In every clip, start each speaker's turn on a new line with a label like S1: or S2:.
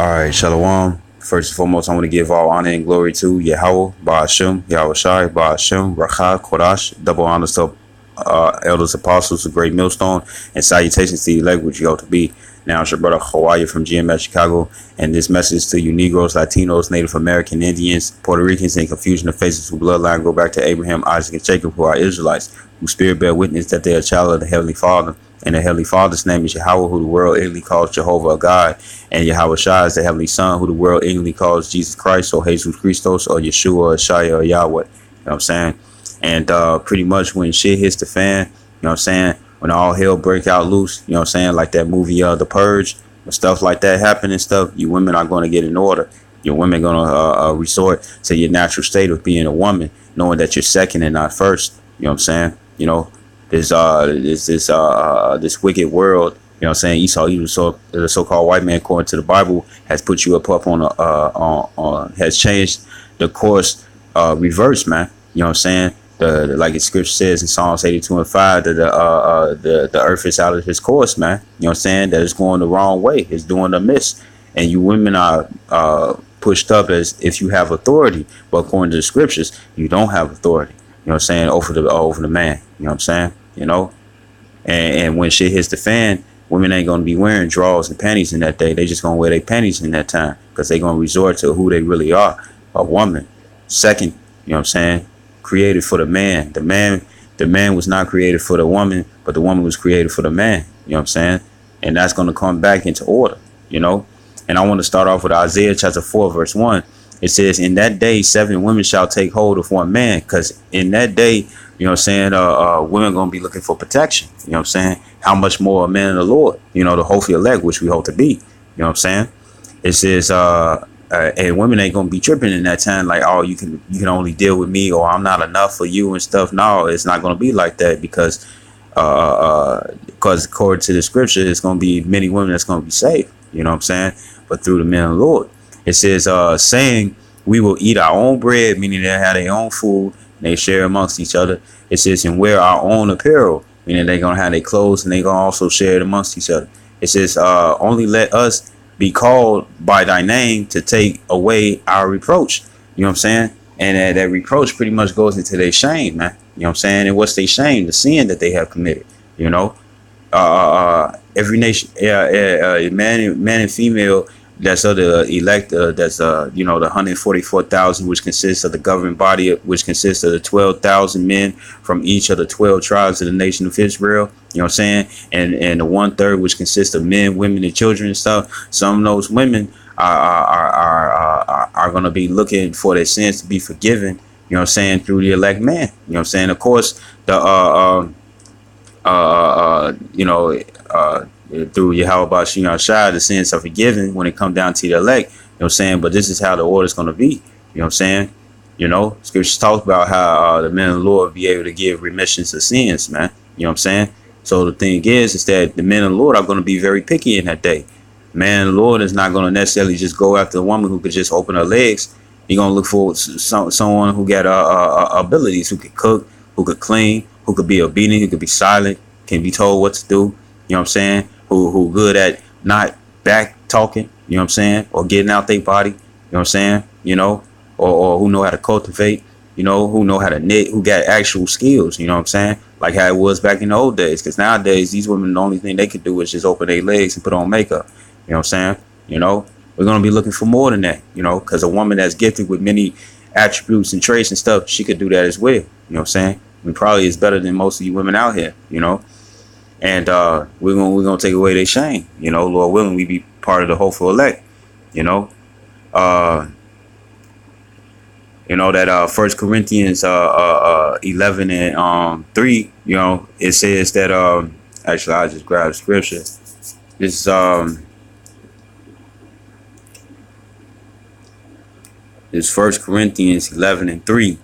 S1: All right, Shalom. First and foremost, I want to give all honor and glory to Yahweh, Ba'ashem, Yahweh Shai, Ba'ashem, Racha, Kodash, double honors to elders, apostles, the great millstone, and salutations to the elect, which you ought to be. Now, it's your brother Hawaii from GMS Chicago, and this message is to you Negroes, Latinos, Native American Indians, Puerto Ricans, and confusion of faces whose bloodline go back to Abraham, Isaac, and Jacob, who are Israelites, whose spirit bear witness that they are a child of the Heavenly Father. And the Heavenly Father's name is Yahweh, who the world ignorantly calls Jehovah a God. And Yahweh Shai is the Heavenly Son, who the world ignorantly calls Jesus Christ, or Jesus Christos, or Yeshua, or Shia, or Yahweh. You know what I'm saying? And pretty much when shit hits the fan, you know what I'm saying? When all hell break out loose, you know what I'm saying? Like that movie, The Purge, when stuff like that happen and stuff, you women are going to get in order. Your women going to resort to your natural state of being a woman, knowing that you're second and not first. You know what I'm saying? You know, this wicked world, you know what I'm saying? Esau, the so-called white man, according to the Bible, has put you up on has changed the course, reverse, man. You know what I'm saying? Like the scripture says in Psalms 82:5 that the earth is out of his course, man. You know what I'm saying? That it's going the wrong way. It's doing amiss, and you women are pushed up as if you have authority, but according to the scriptures, you don't have authority. You know what I'm saying? Over the man. You know what I'm saying? You know, and when shit hits the fan, women ain't gonna be wearing drawers and panties in that day. They just gonna wear their panties in that time because they gonna resort to who they really are, a woman. Second, you know what I'm saying? Created for the man. The man was not created for the woman, but the woman was created for the man. You know what I'm saying? And that's gonna come back into order. You know. And I want to start off with Isaiah chapter 4, verse 1. It says, "In that day, 7 women shall take hold of one man," because in that day, you know what I'm saying, women going to be looking for protection. You know what I'm saying? How much more a man of the Lord, you know, the hopefully elect, which we hope to be. You know what I'm saying? It says, and women ain't going to be tripping in that time like, oh, you can only deal with me, or I'm not enough for you and stuff. No, it's not going to be like that because according to the scripture, it's going to be many women that's going to be saved. You know what I'm saying? But through the men of the Lord. It says, saying, we will eat our own bread, meaning they have their own food, and they share amongst each other. It says, and wear our own apparel, meaning they're going to have their clothes, and they're going to also share it amongst each other. It says, only let us be called by thy name to take away our reproach. You know what I'm saying? And that reproach pretty much goes into their shame, man. You know what I'm saying? And what's their shame? The sin that they have committed, you know? Every nation, man and female, that's of the elect, that's you know, the 144,000, which consists of the governing body, which consists of the 12,000 men from each of the 12 tribes of the nation of Israel. You know what I'm saying? And the 1/3, which consists of men, women, and children and stuff. Some of those women are going to be looking for their sins to be forgiven. You know what I'm saying? Through the elect man. You know what I'm saying? Of course, you know, through Yahweh Bashim Shai, the sins are forgiven when it come down to the elect. You know what I'm saying? But this is how the order is going to be. You know what I'm saying? You know, scripture talks about how the men of the Lord be able to give remissions of sins, man. You know what I'm saying? So the thing is that the men of the Lord are going to be very picky in that day. Man of the Lord is not going to necessarily just go after a woman who could just open her legs. He's going to look for someone who got abilities, who could cook, who could clean, who could be obedient, who could be silent, can be told what to do. You know what I'm saying? Who good at not back talking, you know what I'm saying? Or getting out their body, you know what I'm saying? You know, or who know how to cultivate, you know, who know how to knit, who got actual skills, you know what I'm saying? Like how it was back in the old days. Because nowadays, these women, the only thing they could do is just open their legs and put on makeup. You know what I'm saying? You know, we're going to be looking for more than that, you know, because a woman that's gifted with many attributes and traits and stuff, she could do that as well. You know what I'm saying? I mean, probably is better than most of you women out here, you know. And we're gonna take away their shame, you know. Lord willing, we be part of the hopeful elect, you know. You know that 1 Corinthians 11 and 3, you know, it says that actually I just grabbed scripture. This is 1 Corinthians 11 and 3.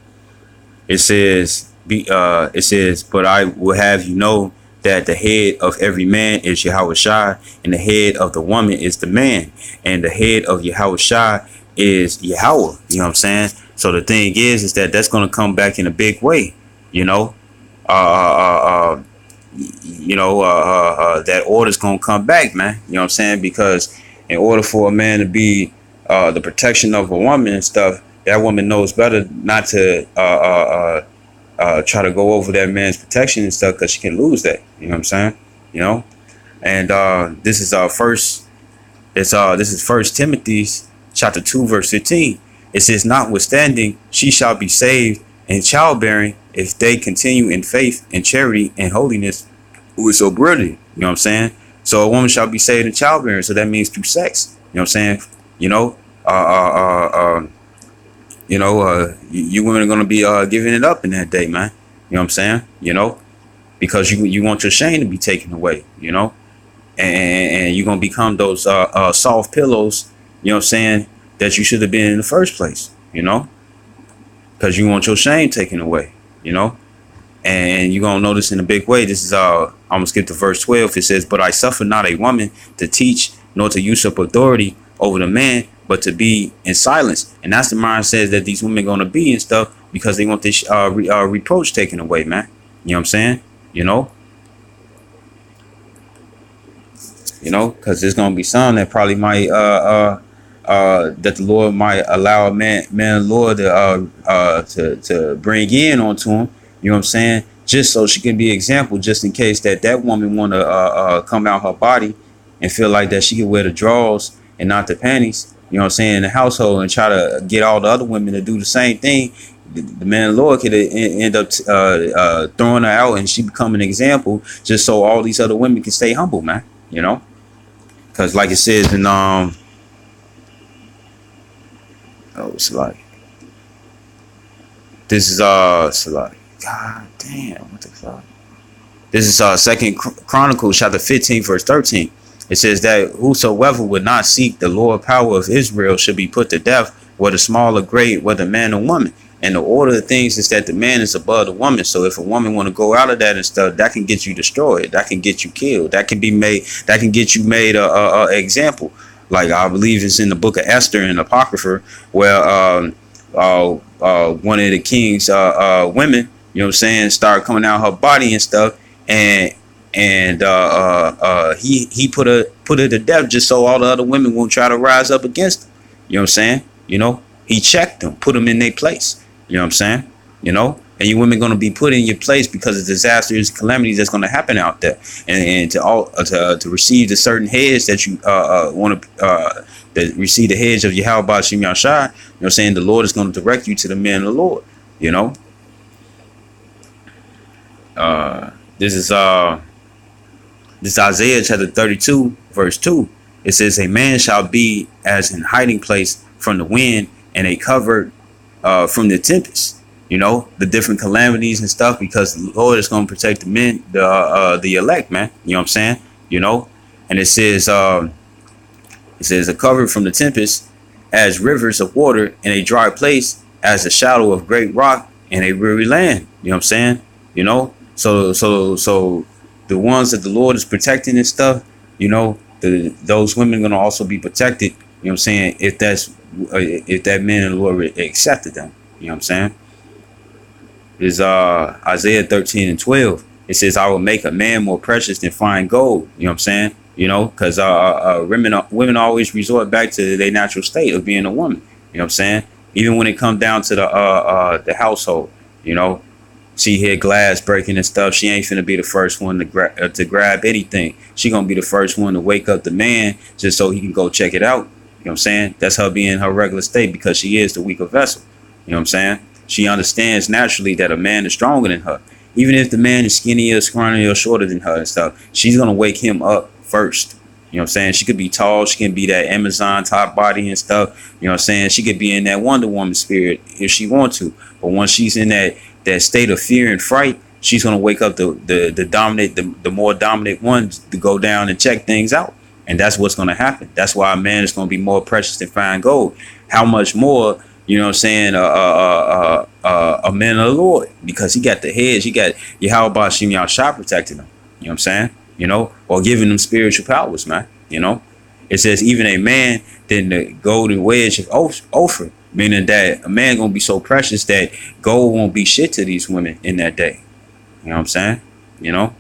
S1: It says but I will have you know that the head of every man is Yahweh Shai, and the head of the woman is the man, and the head of Yahweh Shai is Yahweh. You know what I'm saying? So the thing is that that's going to come back in a big way. You know, that order's going to come back, man. You know what I'm saying? Because in order for a man to be the protection of a woman and stuff, that woman knows better not to try to go over that man's protection and stuff, because she can lose that. You know what I'm saying? You know, and this is first. This is First Timothy's chapter 2 verse 15. It says, "Notwithstanding, she shall be saved in childbearing if they continue in faith and charity and holiness with sobriety." You know what I'm saying? So a woman shall be saved in childbearing. So that means through sex. You know what I'm saying? You know, you women are gonna be giving it up in that day, man. You know what I'm saying? You know, because you want your shame to be taken away. You know, and you're gonna become those soft pillows. You know what I'm saying? That you should have been in the first place. You know, because you want your shame taken away. You know. And you're going to notice in a big way, this is, I'm going to skip to verse 12. It says, "But I suffer not a woman to teach, nor to usurp authority over the man, but to be in silence." And that's the mindset that these women are going to be and stuff, because they want this reproach taken away, man. You know what I'm saying? You know, because there's going to be some that probably might, that the Lord might allow a man of the Lord to bring in onto him. You know what I'm saying? Just so she can be an example, just in case that woman want to come out her body and feel like that she can wear the drawers and not the panties. You know what I'm saying? In the household, and try to get all the other women to do the same thing. The man of the Lord could end up throwing her out, and she become an example, just so all these other women can stay humble, man. You know, because like it says in it's like this is it's like, God damn, what the fuck? This is Second Chronicles chapter 15 verse 13. It says that whosoever would not seek the Lord power of Israel should be put to death, whether small or great, whether man or woman. And the order of things is that the man is above the woman. So if a woman want to go out of that and stuff, that can get you destroyed. That can get you killed. That can be made. That can get you made a example. Like I believe it's in the book of Esther and Apocrypha, where one of the king's women, you know what I'm saying, started coming out her body and stuff, and he put her to death, just so all the other women won't try to rise up against him. You know what I'm saying? You know, he checked them, put them in their place. You know what I'm saying? You know, and you women going to be put in your place because of disasters, calamities that's going to happen out there, and to receive the certain heads that you want to that receive the hedge of Yahweh Bashim Yashai. You know what I'm saying? The Lord is going to direct you to the man of the Lord. You know, this is Isaiah chapter 32 verse 2. It says, "A man shall be as an hiding place from the wind, and a cover from the tempest." You know, the different calamities and stuff, because the Lord is going to protect the men, the elect, man. You know what I'm saying? You know, and it says a cover from the tempest, as rivers of water in a dry place, as the shadow of great rock in a weary land. You know what I'm saying? You know, so the ones that the Lord is protecting and stuff, you know, those women are going to also be protected. You know what I'm saying? If that man and the Lord accepted them. You know what I'm saying? Is Isaiah 13 and 12. It says, "I will make a man more precious than fine gold." You know what I'm saying? You know, because women always resort back to their natural state of being a woman. You know what I'm saying? Even when it comes down to the household, you know, she hear glass breaking and stuff, she ain't finna be the first one to grab anything. She gonna be the first one to wake up the man just so he can go check it out. You know what I'm saying? That's her being her regular state, because she is the weaker vessel. You know what I'm saying? She understands naturally that a man is stronger than her. Even if the man is skinnier, scrawnier, or shorter than her and stuff, she's going to wake him up first. You know what I'm saying? She could be tall. She can be that Amazon top body and stuff. You know what I'm saying? She could be in that Wonder Woman spirit if she wants to. But once she's in that state of fear and fright, she's going to wake up the more dominant ones to go down and check things out. And that's what's going to happen. That's why a man is going to be more precious than fine gold. How much more, you know what I'm saying, a man of the Lord, because he got the hedge, he got Yahweh Bashim Yahshua protecting him. You know what I'm saying? You know, or giving them spiritual powers, man. You know, it says even a man than the golden wedge of Ophir, meaning that a man gonna be so precious that gold won't be shit to these women in that day. You know what I'm saying? You know.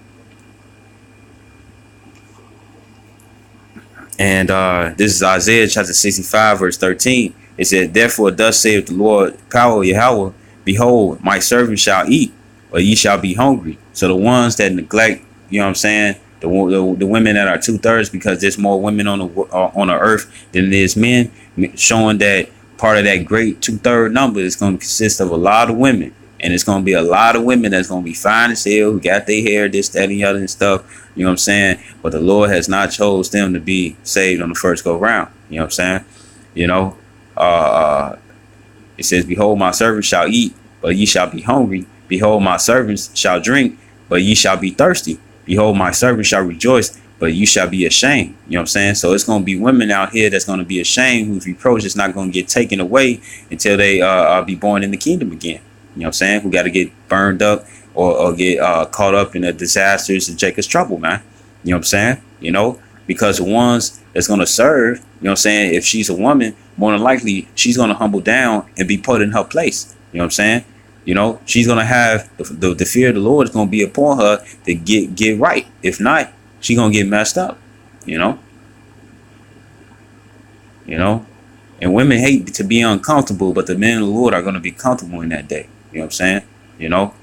S1: And this is Isaiah chapter 65, verse 13. It said, therefore, thus saith the Lord, power Yahweh, behold, my servant shall eat, but ye shall be hungry. So the ones that neglect, you know what I'm saying, the women that are 2/3, because there's more women on the earth than there is men, showing that part of that great 2/3 number is going to consist of a lot of women. And it's going to be a lot of women that's going to be fine as hell, who got their hair, this, that, and the other and stuff. You know what I'm saying? But the Lord has not chose them to be saved on the first go round. You know what I'm saying? You know, it says, behold, my servants shall eat, but ye shall be hungry. Behold, my servants shall drink, but ye shall be thirsty. Behold, my servants shall rejoice, but you shall be ashamed. You know what I'm saying? So it's going to be women out here that's going to be ashamed, whose reproach is not going to get taken away until they be born in the kingdom again. You know what I'm saying? Who got to get burned up or get caught up in the disasters of Jacob's trouble, man. You know what I'm saying? You know, because the ones that's going to serve, you know what I'm saying, if she's a woman, more than likely she's going to humble down and be put in her place. You know what I'm saying? You know, she's going to have the fear of the Lord is going to be upon her to get right. If not, she's going to get messed up, you know. You know, and women hate to be uncomfortable, but the men of the Lord are going to be comfortable in that day. You know what I'm saying? You know,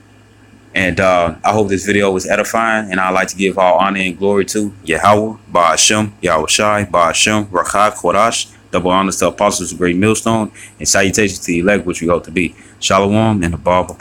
S1: and I hope this video was edifying, and I'd like to give all honor and glory to Yahweh, Ba'ashem, Yahweh Shai, Ba'ashem, Rachak, Kodash, double honors to apostles of Great Millstone, and salutations to the elect, which we hope to be. Shalom and above.